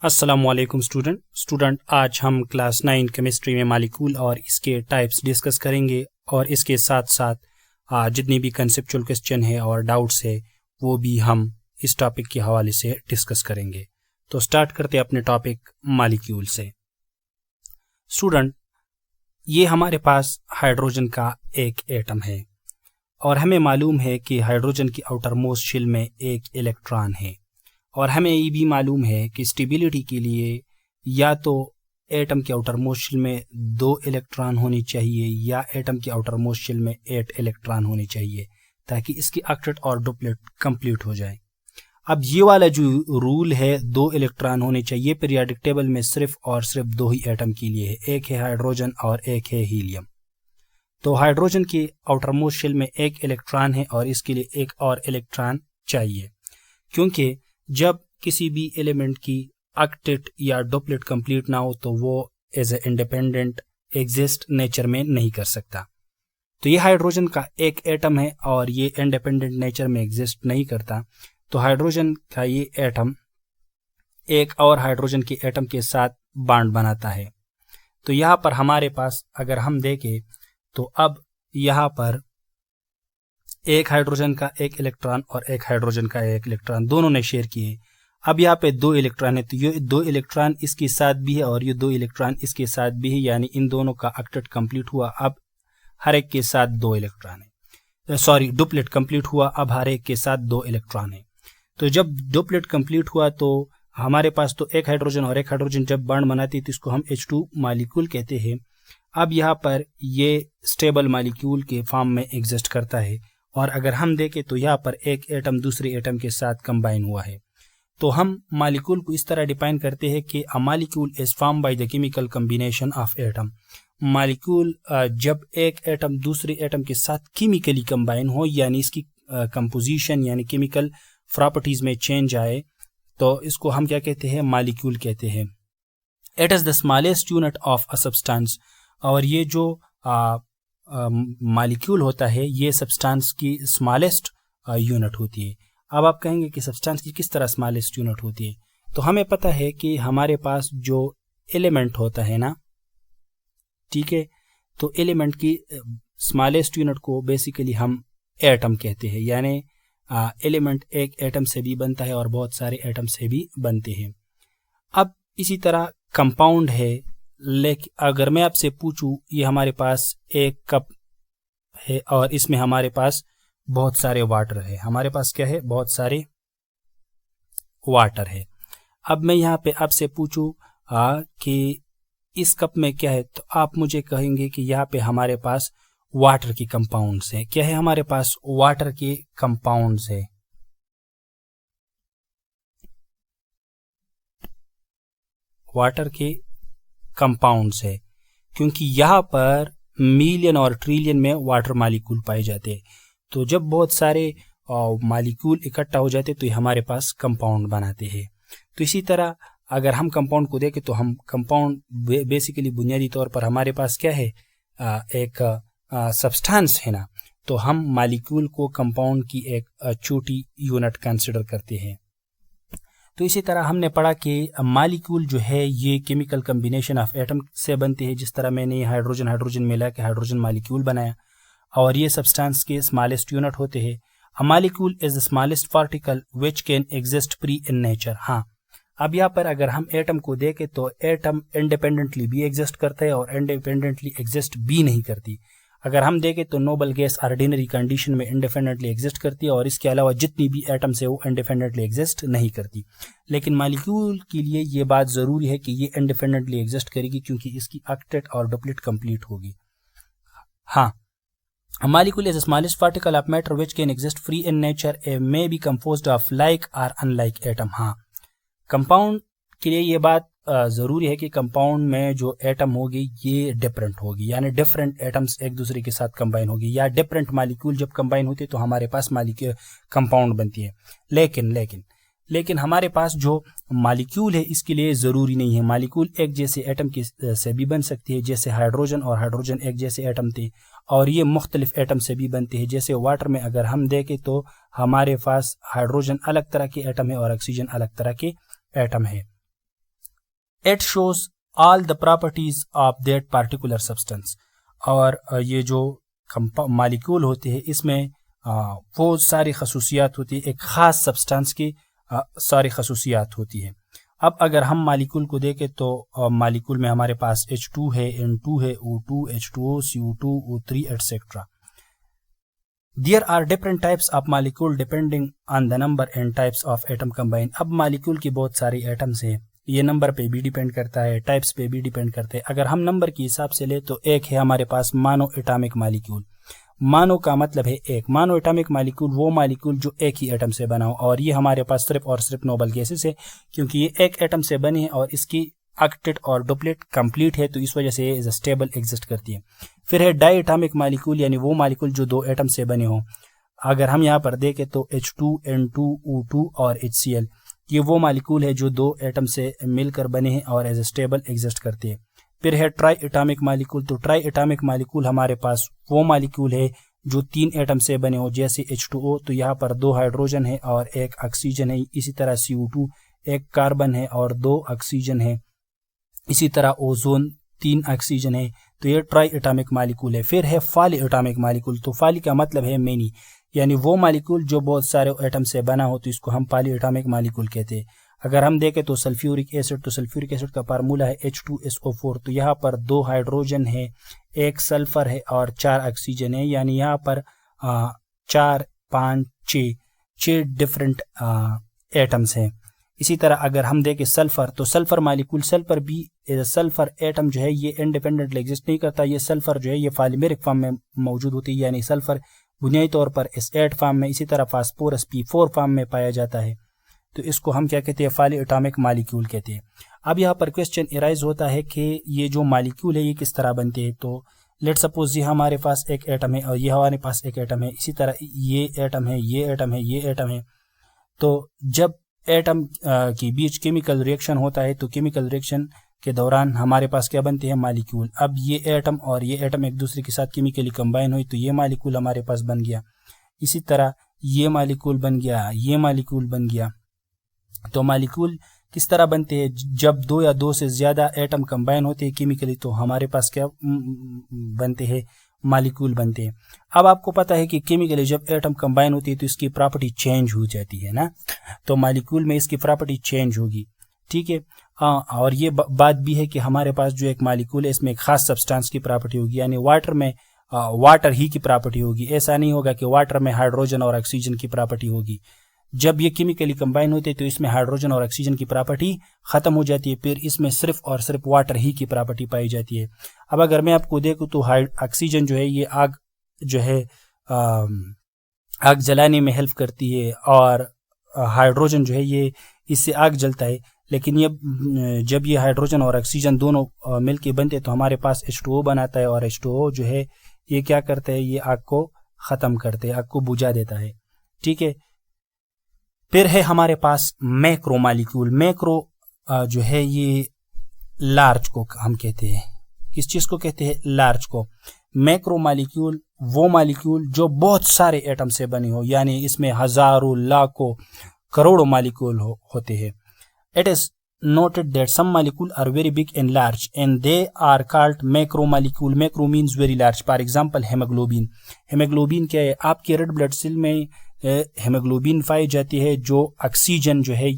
السلام علیکم اسٹوڈنٹ آج ہم کلاس 9 کیمسٹری میں مالیکول اور اس کے ٹائپس ڈسکس کریں گے اور اس کے ساتھ ساتھ جتنی بھی کنسیپچول کوسچن ہے اور ڈاؤٹس ہے وہ بھی ہم اس ٹاپک کے حوالے سے ڈسکس کریں گے۔ تو سٹارٹ کرتے اپنے ٹاپک مالیکول سے۔ اسٹوڈنٹ، یہ ہمارے پاس ہائیڈروجن کا ایک ایٹم ہے اور ہمیں معلوم ہے کہ ہائیڈروجن کی آؤٹر موسٹ شیل میں ایک الیکٹران ہے، اور ہمیں یہ بھی معلوم ہے کہ اسٹیبلٹی کے لیے یا تو ایٹم کے آؤٹر موسٹ شیل میں 2 الیکٹران ہونی چاہیے یا ایٹم کے آؤٹر موسٹ شیل میں 8 الیکٹران ہونی چاہیے تاکہ اس کی آکٹیٹ اور ڈوپلیٹ کمپلیٹ ہو جائے۔ اب یہ والا جو رول ہے 2 الیکٹران ہونے چاہیے، پیریاڈک ٹیبل میں صرف اور صرف 2 ہی ایٹم کے لیے ہے، ایک ہے ہائیڈروجن اور ایک ہے ہیلیم۔ تو ہائیڈروجن کے آؤٹر موسٹ شیل میں 1 الیکٹران ہے اور اس کے لیے ایک اور الیکٹران چاہیے، کیونکہ جب کسی بھی ایلیمنٹ کی آکٹیٹ یا ڈوپلیٹ کمپلیٹ نہ ہو تو وہ as a independent exist nature میں نہیں کر سکتا۔ تو یہ ہائیڈروجن کا ایک ایٹم ہے اور یہ انڈیپینڈنٹ نیچر میں ایگزسٹ نہیں کرتا، تو ہائیڈروجن کا یہ ایٹم ایک اور ہائیڈروجن کے ایٹم کے ساتھ بانڈ بناتا ہے۔ تو یہاں پر ہمارے پاس اگر ہم دیکھیں تو اب یہاں پر ایک ہائیڈروجن کا ایک الیکٹران اور ایک ہائیڈروجن کا ایک الیکٹران دونوں نے شیئر کیے۔ اب یہاں پہ 2 الیکٹران ہے، تو یہ 2 الیکٹران اس کے ساتھ بھی ہے اور یہ 2 الیکٹران اس کے ساتھ بھی ہے، یعنی ان دونوں کا آکٹیٹ کمپلیٹ ہوا۔ اب ہر ایک کے ساتھ 2 الیکٹران ہے، ڈوپلیٹ کمپلیٹ ہوا، اب ہر ایک کے ساتھ 2 الیکٹران ہے۔ تو جب ڈوپلیٹ کمپلیٹ ہوا تو ہمارے پاس تو ایک ہائیڈروجن اور ایک ہائیڈروجن جب بانڈ بناتی ہے تو اس کو ہم H2 مالیکول کہتے ہیں۔ اب یہاں پر یہ اسٹیبل مالیکول کے فارم میں ایگزسٹ کرتا ہے، اور اگر ہم دیکھیں تو یہاں پر ایک ایٹم دوسرے ایٹم کے ساتھ کمبائن ہوا ہے۔ تو ہم مالیکول کو اس طرح ڈیفائن کرتے ہیں کہ a molecule is formed by the chemical combination of atom۔ Molecule جب ایک ایٹم دوسرے ایٹم کے ساتھ کیمیکلی کمبائن ہو، یعنی اس کی کمپوزیشن یعنی کیمیکل پراپرٹیز میں چینج آئے، تو اس کو ہم کیا کہتے ہیں؟ مالیکول کہتے ہیں۔ It is the smallest unit of a substance۔ اور یہ جو مالیکول ہوتا ہے یہ سبسٹانس کی اسمالسٹ یونٹ ہوتی ہے۔ اب آپ کہیں گے کہ سبسٹانس کی کس طرح اسمالسٹ یونٹ ہوتی ہے؟ تو ہمیں پتہ ہے کہ ہمارے پاس جو ایلیمنٹ ہوتا ہے نا، ٹھیک ہے، تو ایلیمنٹ کی اسمالسٹ یونٹ کو بیسیکلی ہم ایٹم کہتے ہیں، یعنی ایلیمنٹ ایک ایٹم سے بھی بنتا ہے اور بہت سارے ایٹم سے بھی بنتے ہیں۔ اب اسی طرح کمپاؤنڈ ہے، لیکن اگر میں آپ سے پوچھوں یہ ہمارے پاس ایک کپ ہے اور اس میں ہمارے پاس بہت سارے واٹر ہے، ہمارے پاس کیا ہے؟ بہت سارے واٹر ہے۔ اب میں یہاں پہ آپ سے پوچھوں کہ اس کپ میں کیا ہے، تو آپ مجھے کہیں گے کہ یہاں پہ ہمارے پاس واٹر کی کمپاؤنڈز ہے۔ کیا ہے ہمارے پاس؟ واٹر کے کمپاؤنڈز ہے۔ واٹر کے کمپاؤنڈز ہے، کیونکہ یہاں پر ملین اور ٹریلین میں واٹر مالیکول پائے جاتے ہیں۔ تو جب بہت سارے مالیکول اکٹھا ہو جاتے تو یہ ہمارے پاس کمپاؤنڈ بناتے ہیں۔ تو اسی طرح اگر ہم کمپاؤنڈ کو دیکھیں تو ہم کمپاؤنڈ بیسیکلی بنیادی طور پر ہمارے پاس کیا ہے؟ ایک سبسٹانس ہے نا، تو ہم مالیکول کو کمپاؤنڈ کی ایک چھوٹی یونٹ کنسیڈر کرتے ہیں۔ تو اسی طرح ہم نے پڑھا کہ مالیکول جو ہے یہ کیمیکل کمبینیشن آف ایٹم سے بنتے ہیں، جس طرح میں نے ہائیڈروجن ملا کے ہائیڈروجن مالیکول بنایا، اور یہ سبسٹانس کے اسمالسٹ یونٹ ہوتے ہیں۔ A molecule is the smallest particle which can exist free in nature۔ ہاں، اب یہاں پر اگر ہم ایٹم کو دیکھیں تو ایٹم انڈیپینڈنٹلی بھی ایگزسٹ کرتا ہے اور انڈیپینڈنٹلی ایگزسٹ بھی نہیں کرتی۔ اگر ہم دیکھیں تو نوبل گیس آرڈینری کنڈیشن میں انڈیپینڈنٹلی ایگزسٹ کرتی ہے، اور اس کے علاوہ جتنی بھی ایٹمس ہے وہ انڈیپینڈنٹلی ایگزسٹ نہیں کرتی۔ لیکن مالیکول کے لیے یہ بات ضروری ہے کہ یہ انڈیپینڈنٹلی ایگزسٹ کرے گی، کیونکہ اس کی آکٹیٹ اور ڈوپلیٹ کمپلیٹ ہوگی۔ ہاں، a molecule is the smallest particle of matter which can exist free in nature and may be composed of like or unlike atom۔ ہاں، کمپاؤنڈ کے لیے یہ بات ضروری ہے کہ کمپاؤنڈ میں جو ایٹم ہوگی یہ ڈفرینٹ ہوگی، یعنی ڈفرینٹ ایٹمس ایک دوسرے کے ساتھ کمبائن ہوگی، یا ڈفرینٹ مالیکول جب کمبائن ہوتی ہے تو ہمارے پاس کمپاؤنڈ بنتی ہے۔ لیکن ہمارے پاس جو مالیکول ہے اس کے لیے ضروری نہیں ہے۔ مالیکول ایک جیسے ایٹم سے بھی بن سکتی ہے، جیسے ہائیڈروجن اور ہائیڈروجن ایک جیسے ایٹم تھے، اور یہ مختلف ایٹم سے بھی بنتے ہیں۔ جیسے واٹر میں اگر ہم دیکھیں تو ہمارے پاس ہائیڈروجن الگ طرح کے ایٹم ہے اور آکسیجن الگ طرح کے ایٹم ہے۔ It shows all the properties of that particular substance. اور یہ جو مالیکول ہوتے ہیں اس میں وہ ساری خصوصیات ہوتی ہے، ایک خاص سبسٹانس کی ساری خصوصیات ہوتی ہے. اب اگر ہم مالیکول کو دیکھیں تو مالیکول میں ہمارے پاس H2 ہے، N2 ہے، O2، H2O، CO2، O3 et cetera. There are different types of molecule depending on the number and types of atom combined. اب مالیکول کی بہت ساری ایٹمز ہیں، یہ نمبر پہ بھی ڈیپینڈ کرتا ہے، ٹائپس پہ بھی ڈیپینڈ کرتے ہیں. اگر ہم نمبر کے حساب سے لیں تو ایک ہے ہمارے پاس مانو ایٹامک مالیکول. مانو کا مطلب ہے ایک. مانو ایٹامک مالیکول وہ مالیکول جو ایک ہی ایٹم سے بنا ہو، اور یہ ہمارے پاس صرف اور صرف نوبل گیسز ہے کیونکہ یہ ایک ایٹم سے بنے ہیں اور اس کی آکٹیٹ اور ڈپلیٹ کمپلیٹ ہے، تو اس وجہ سے یہ اسٹیبل ایگزسٹ کرتی ہے. پھر ہے ڈائی ایٹامک مالیکول، یعنی وہ مالیکول جو دو ایٹم سے بنے ہوں. اگر ہم یہاں پر دیکھیں تو H2، N2، O2 اور HCl یہ وہ مالیکول ہے جو دو ایٹم سے مل کر بنے ہیں اور ایز اسٹیبل ایگزسٹ کرتے ہیں. پھر ہے ٹرائی ایٹامک مالیکول. تو ٹرائی ایٹامک مالیکول ہمارے پاس وہ مالیکول ہے جو تین ایٹم سے بنے ہو، جیسے H2O تو یہاں پر دو ہائیڈروجن ہے اور ایک آکسیجن ہے. اسی طرح CO2 ایک کاربن ہے اور دو آکسیجن ہے. اسی طرح اوزون تین آکسیجن ہے. تو یہ ٹرائی ایٹامک مالیکول ہے. پھر ہے فالی ایٹامک مالیکول. تو فالی کا مطلب ہے مینی، یعنی وہ مالیکول جو بہت سارے ایٹم سے بنا ہو، تو اس کو ہم پالی ایٹامک مالیکول کہتے ہیں. اگر ہم دیکھیں تو سلفیورک ایسڈ، تو سلفیورک ایسڈ کا فارمولا ہے H2SO4. تو یہاں پر دو ہائیڈروجن ہے، ایک سلفر ہے اور چار آکسیجن ہے، یعنی یہاں پر 4 5 6 ڈفرنٹ ایٹمز ہیں. اسی طرح اگر ہم دیکھیں سلفر، تو سلفر مالیکول، سلفر بھی سلفر ایٹم جو ہے یہ انڈیپینڈنٹلی ایگزسٹ نہیں کرتا. یہ سلفر جو ہے یہ پالیمیرک فارم میں موجود ہوتی ہے، یعنی سلفر بنیادی طور پر S8 فارم میں، اسی طرح فاسفورس P4 فارم میں پایا جاتا ہے. تو اس کو ہم کیا کہتے ہیں؟ فالی ایٹامک مالیکول کہتے ہیں. اب یہاں پر کویسچن ارائز ہوتا ہے کہ یہ جو مالیکول ہے یہ کس طرح بنتے ہیں. تو لیٹ سپوز یہ ہمارے پاس ایک ایٹم ہے اور یہ ہمارے پاس ایک ایٹم ہے، اسی طرح یہ ایٹم ہے، یہ ایٹم ہے، یہ ایٹم ہے. تو جب ایٹم کے بیچ کیمیکل ریئیکشن ہوتا ہے تو کیمیکل ریئیکشن کے دوران ہمارے پاس کیا بنتے ہیں؟ مالیکول. اب یہ ایٹم اور یہ ایٹم ایک دوسرے کے ساتھ کیمیکلی کمبائن ہوئی تو یہ مالیکول ہمارے پاس بن گیا. اسی طرح یہ مالیکول بن گیا، یہ مالیکول بن گیا. تو مالیکول کس طرح بنتے ہیں؟ جب دو یا دو سے زیادہ ایٹم کمبائن ہوتے ہیں کیمیکلی تو ہمارے پاس کیا بنتے ہیں؟ مالیکول بنتے ہیں. اب آپ کو پتا ہے کہ کیمیکلی جب ایٹم کمبائن ہوتی ہے تو اس کی پراپرٹی چینج ہو جاتی ہے نا. تو مالیکول میں اس کی پراپرٹی چینج ہوگی، ٹھیک ہے. اور یہ بات بھی ہے کہ ہمارے پاس جو ایک مالیکول ہے اس میں ایک خاص سبسٹانس کی پراپرٹی ہوگی، یعنی واٹر میں واٹر ہی کی پراپرٹی ہوگی. ایسا نہیں ہوگا کہ واٹر میں ہائیڈروجن اور آکسیجن کی پراپرٹی ہوگی. جب یہ کیمیکلی کمبائن ہوتے تو اس میں ہائیڈروجن اور آکسیجن کی پراپرٹی ختم ہو جاتی ہے، پھر اس میں صرف اور صرف واٹر ہی کی پراپرٹی پائی جاتی ہے. اب اگر میں آپ کو دیکھوں تو آکسیجن جو ہے یہ آگ جو ہے آگ جلانے میں ہیلپ کرتی ہے، اور ہائیڈروجن جو ہے یہ اس سے آگ جلتا ہے. لیکن یہ جب یہ ہائیڈروجن اور آکسیجن دونوں مل کے بنتے تو ہمارے پاس H2O بناتا ہے، اور H2O جو ہے یہ کیا کرتا ہے؟ یہ آگ کو ختم کرتے ہیں، آگ کو بجھا دیتا ہے، ٹھیک ہے. پھر ہے ہمارے پاس میکرو مالیکول. میکرو جو ہے یہ لارج کو ہم کہتے ہیں. کس چیز کو کہتے ہیں؟ لارج کو. میکرو مالیکول وہ مالیکول جو بہت سارے ایٹم سے بنے ہو، یعنی اس میں ہزاروں، لاکھوں، کروڑوں مالیکول ہوتے ہیں. It is noted that some molecules are very big and large and they are called macro molecule. Macro means very large. For example, hemoglobin. Hemoglobin کیا ہے؟ آپ کے ریڈ بلڈ سیل میں ہیموگلوبین پائی جاتی ہے جو آکسیجن جو ہے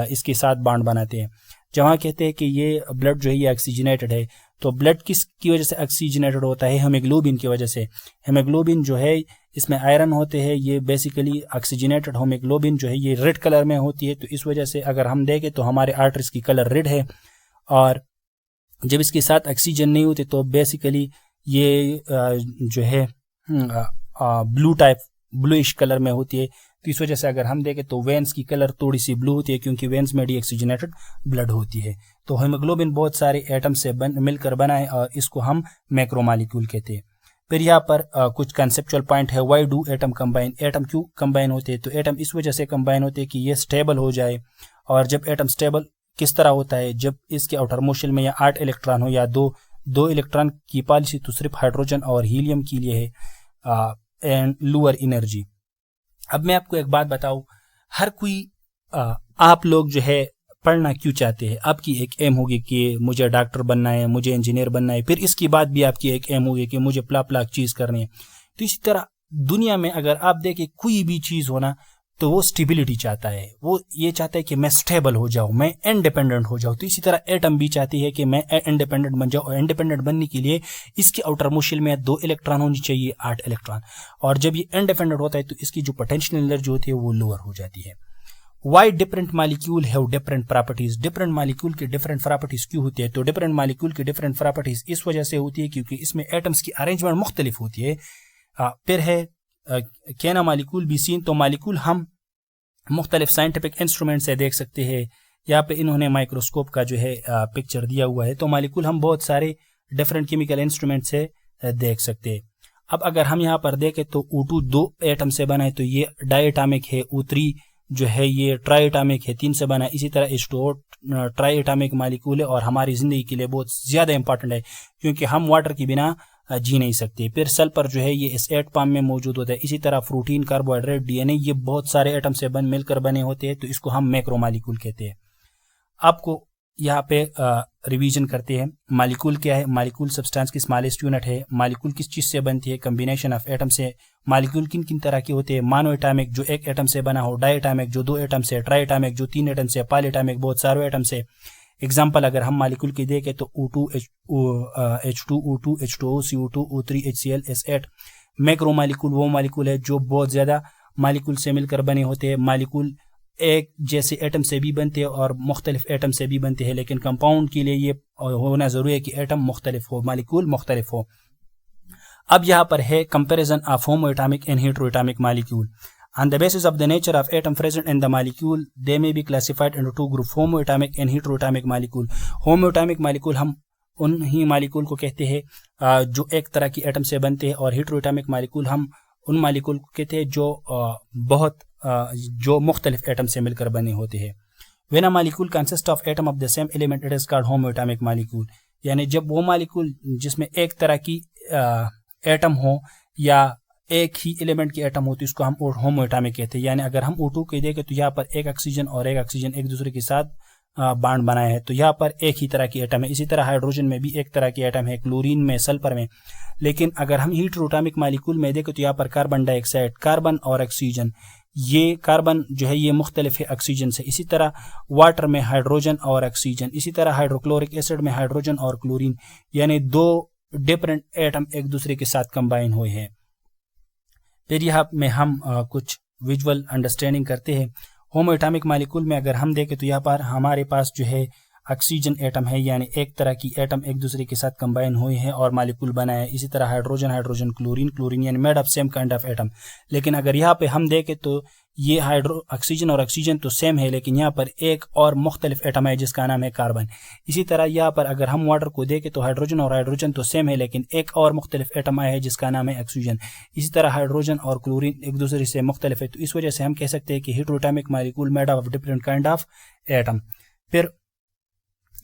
اس کے ساتھ بانڈ بناتے ہیں. جہاں کہتے ہیں کہ یہ بلڈ جو ہے یہ آکسیجنیٹڈ ہے، تو بلڈ کس کی وجہ سے آکسیجنیٹڈ ہوتا ہے؟ ہیموگلوبین کی وجہ سے. ہیموگلوبین جو ہے اس میں آئرن ہوتے ہیں، یہ بیسیکلی آکسیجنیٹڈ ہیموگلوبین جو ہے یہ ریڈ کلر میں ہوتی ہے. تو اس وجہ سے اگر ہم دیکھیں تو ہمارے آرٹریز کی کلر ریڈ ہے، اور جب اس کے ساتھ آکسیجن نہیں ہوتے تو بیسیکلی یہ جو ہے بلو ٹائپ بلوئش کلر میں ہوتی ہے. تو اس وجہ سے اگر ہم دیکھیں تو وینس کی کلر تھوڑی سی بلو ہوتی ہے کیونکہ وینس میں ڈی آکسیجنیٹڈ بلڈ ہوتی ہے. تو ہیموگلوبین بہت سارے ایٹم سے مل کر بنا ہے اور اس کو ہم میکرو مالیکول کہتے ہیں. پھر یہاں پر کچھ کنسیپچول پوائنٹ ہے. Why do atom combine? Atom کیوں کمبائن ہوتے ہیں؟ تو ایٹم اس وجہ سے کمبائن ہوتے ہیں کہ یہ سٹیبل ہو جائے. اور جب ایٹم سٹیبل کس طرح ہوتا ہے؟ جب اس کے آؤٹر موشن میں یا 8 الیکٹران ہو یا دو الیکٹران کی پالیسی تو صرف ہائیڈروجن اور ہیلیم کے لیے ہے اینڈ لوور انرجی. اب میں آپ کو ایک بات بتاؤں، ہر کوئی آپ لوگ جو ہے پڑھنا کیوں چاہتے ہیں. آپ کی ایک ایم ہوگی کہ مجھے ڈاکٹر بننا ہے, مجھے انجینئر بننا ہے, پھر اس کے بعد بھی آپ کی ایک ایم ہوگی کہ مجھے پلا پلا چیز کرنی ہے. تو اسی طرح دنیا میں اگر آپ دیکھیں کوئی بھی چیز ہونا تو وہ اسٹیبلٹی چاہتا ہے, وہ یہ چاہتا ہے کہ میں اسٹیبل ہو جاؤں, میں انڈیپینڈنٹ ہو جاؤں. تو اسی طرح ایٹم بھی چاہتی ہے کہ میں انڈیپینڈنٹ بن جاؤں, اور انڈیپینڈنٹ بننے کے لیے اس کے آؤٹر موشل میں 2 الیکٹران ہونی چاہیے, 8 الیکٹران. اور جب یہ انڈیپینڈنٹ ہوتا ہے تو اس کی جو پوٹینشیل انرجی ہوتی ہے وہ لوور ہو جاتی ہے. Why different molecule have different properties? Different molecule کے different properties کیوں ہوتی ہے؟ تو different molecule کی different properties اس وجہ سے ہوتی ہے کیونکہ اس میں ایٹمس کی ارینجمنٹ مختلف ہوتی ہے. پھر ہے کینا مالیکول بھی سین, تو مالیکول ہم مختلف سائنٹیفک انسٹرومنٹ سے دیکھ سکتے ہیں. یہاں پہ انہوں نے مائکروسکوپ کا جو ہے پکچر دیا ہوا ہے. تو مالیکول ہم بہت سارے ڈفرینٹ کیمیکل انسٹرومنٹ سے دیکھ سکتے ہیں. اب اگر ہم یہاں پر دیکھیں تو O2 2 ایٹم سے بنا ہے, تو یہ ڈائی ایٹامک ہے. O3 جو ہے یہ ٹرائی ایٹامک ہے, 3 سے بنا ہے. اسی طرح H2O ٹرائی ایٹامک مالیکول ہے اور ہماری زندگی کے لیے بہت زیادہ امپورٹنٹ ہے کیونکہ ہم واٹر کی بنا جی نہیں سکتے. پھر سلفر جو ہے یہ اس ایٹ پام میں موجود ہوتا ہے. اسی طرح پروٹین, کاربوہائیڈریٹ, ڈی این اے, یہ بہت سارے ایٹم سے مل کر بنے ہوتے ہیں, تو اس کو ہم میکرو مالیکول کہتے ہیں. آپ کو یہاں پہ ریویژن کرتے ہیں. مالیکول کیا ہے؟ مالیکول سبسٹانس کی اسمالسٹ یونٹ ہے. مالیکول کس چیز سے بنتی ہے؟ کمبینیشن آف ایٹم سے. مالیکول کن کن طرح کے ہوتے ہیں؟ مانو ایٹامک جو 1 ایٹم سے بنا ہو, ڈائی ایٹامک جو 2 ایٹم سے, ٹرائی ایٹامک جو 3 ایٹم سے, پالی ایٹامک بہت سارے ایٹم سے. ایگزامپل اگر ہم مالیکول کی دیکھیں تو O2 H2O2 H2O CO2 O3 HCl S8. Macro molecule وہ مالیکول ہے جو بہت زیادہ مالیکول سے مل کر بنے ہوتے ہیں. مالیکول ایک جیسے ایٹم سے بھی بنتے ہیں اور مختلف ایٹم سے بھی بنتے ہیں, لیکن کمپاؤنڈ کے لیے یہ ہونا ضروری ہے کہ ایٹم مختلف ہو, مالیکول مختلف ہو. اب یہاں پر ہے comparison of homoatomic and heteroatomic molecule. On the basis of the nature of atom present in the molecule, they may be classified into 2 groups, homoatomic and heteroatomic molecule. Homoatomic molecule ہم ان ہی molecule کو کہتے ہیں جو ایک طرح کی atom سے بنتے ہیں, اور heteroatomic molecule ہم ان مالیکول کو کہتے ہیں جو مختلف ایٹم سے مل کر بنے ہوتے ہیں. When a molecule consists of atom of the same element, it is called homoatomic molecule. یعنی جب وہ مالیکول جس میں ایک طرح کی ایٹم ہو یا ایک ہی ایلیمنٹ کی ایٹم ہوتی ہے اس کو ہم ہومو ایٹامک کہتے ہیں. یعنی اگر ہم O2 کے دیکھیں تو یہاں پر ایک آکسیجن اور ایک آکسیجن ایک دوسرے کے ساتھ بانڈ بنایا ہے, تو یہاں پر ایک ہی طرح کی ایٹم ہے. اسی طرح ہائیڈروجن میں بھی ایک طرح کی ایٹم ہے, کلورین میں, سلفر میں. لیکن اگر ہم ہیٹروٹامک مالیکول میں دیکھیں تو یہاں پر کاربن ڈائی آکسائڈ, کاربن اور آکسیجن, یہ کاربن جو ہے یہ مختلف ہے آکسیجن سے. اسی طرح واٹر میں ہائیڈروجن اور آکسیجن, اسی طرح ہائیڈروکلورک ایسڈ میں ہائیڈروجن اور کلورین, یعنی 2 ڈفرنٹ ایٹم ایک دوسرے کے ساتھ کمبائن ہوئے ہیں. پھر یہاں میں ہم کچھ ویژول انڈرسٹینڈنگ کرتے ہیں. ہومو ایٹامک مالیکول میں اگر ہم دیکھیں تو یہاں پر ہمارے پاس جو ہے آکسیجن ایٹم ہے, یعنی ایک طرح کی ایٹم ایک دوسرے کے ساتھ کمبائن ہوئے ہیں اور مالیکول بنا ہے. اسی طرح ہائیڈروجن کلورین یعنی made of same kind of atom. لیکن اگر یہاں پہ ہم دیکھیں تو یہ آکسیجن اور آکسیجن تو سیم ہے, لیکن یہاں پر ایک اور مختلف ایٹم ہے جس کا نام ہے کاربن. اسی طرح یہاں پر اگر ہم واٹر کو دیکھیں تو ہائیڈروجن تو سیم ہے, لیکن ایک اور مختلف ایٹم آیا ہے جس کا نام ہے آکسیجن. اسی طرح ہائیڈروجن اور کلورین ایک دوسرے سے مختلف ہے, تو اس وجہ سے ہم کہہ سکتے ہیں کہ heteroatomic molecule made of different kind of atom. پھر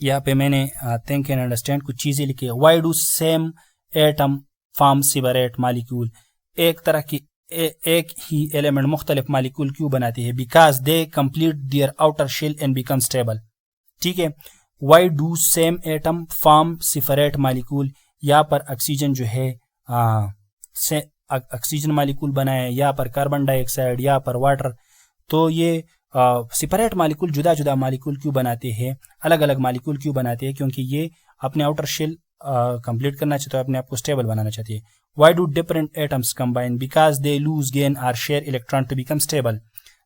یہاں پہ میں نے تھنک اینڈ انڈرسٹینڈ کچھ چیزیں لکھی. Why do same atom form separate molecule? ایک طرح کی ایک ہی ایلیمنٹ مختلف مالیکول کیوں بناتی ہے؟ Because they complete their outer shell and become stable. ٹھیک ہے. Why do same atom form separate molecule? یہاں پر آکسیجن جو ہے آکسیجن مالیکول بنایا ہے, یہاں پر کاربن ڈائی آکسائڈ, یہاں پر واٹر. تو یہ سپریٹ مالیکول جدا جدا مالیکول کیوں بناتے ہیں, الگ الگ مالیکول کیوں بناتے ہیں؟ کیونکہ یہ اپنے آؤٹر شیل کمپلیٹ کرنا چاہتے ہیں, اپنے آپ کو اسٹیبل بنانا چاہتے ہیں. Why do different atoms combine? Because they lose, gain or share electron to become stable.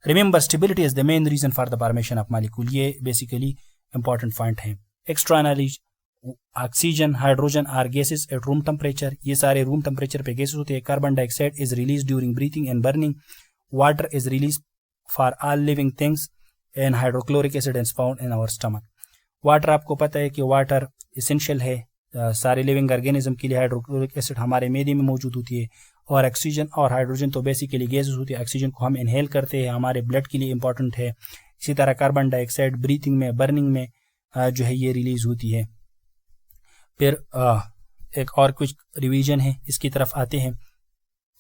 Remember, stability is the main reason for the formation of molecule. یہ basically important point ہے. Externally, oxygen, hydrogen are gases at room temperature. یہ سارے room temperature پہ gases ہوتے ہیں. Carbon dioxide is released during breathing and burning. Water is released for all living things, and hydrochloric acid is found in our stomach. Water آپ کو پتہ ہے کہ water essential ہے سارے لیونگ آرگینزم کے لیے. ہائیڈروکلورک ایسڈ ہمارے میدے میں موجود ہوتی ہے, اور آکسیجن اور ہائیڈروجن تو بیسیکلی گیسز ہوتی ہے. آکسیجن کو ہم انہیل کرتے ہیں, ہمارے بلڈ کے لیے امپورٹنٹ ہے. اسی طرح کاربن ڈائی آکسائڈ بریتھنگ میں, برننگ میں جو ہے یہ ریلیز ہوتی ہے. پھر ایک اور کچھ ریویژن ہے, اس کی طرف آتے ہیں.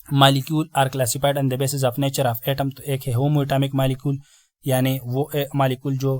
Molecule are classified on the basis of nature of atom. تو ایک ہے ہومو ایٹامک مالیکول, یعنی وہ مالیکول جو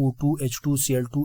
O2 H2 Cl2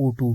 O2।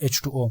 H2O।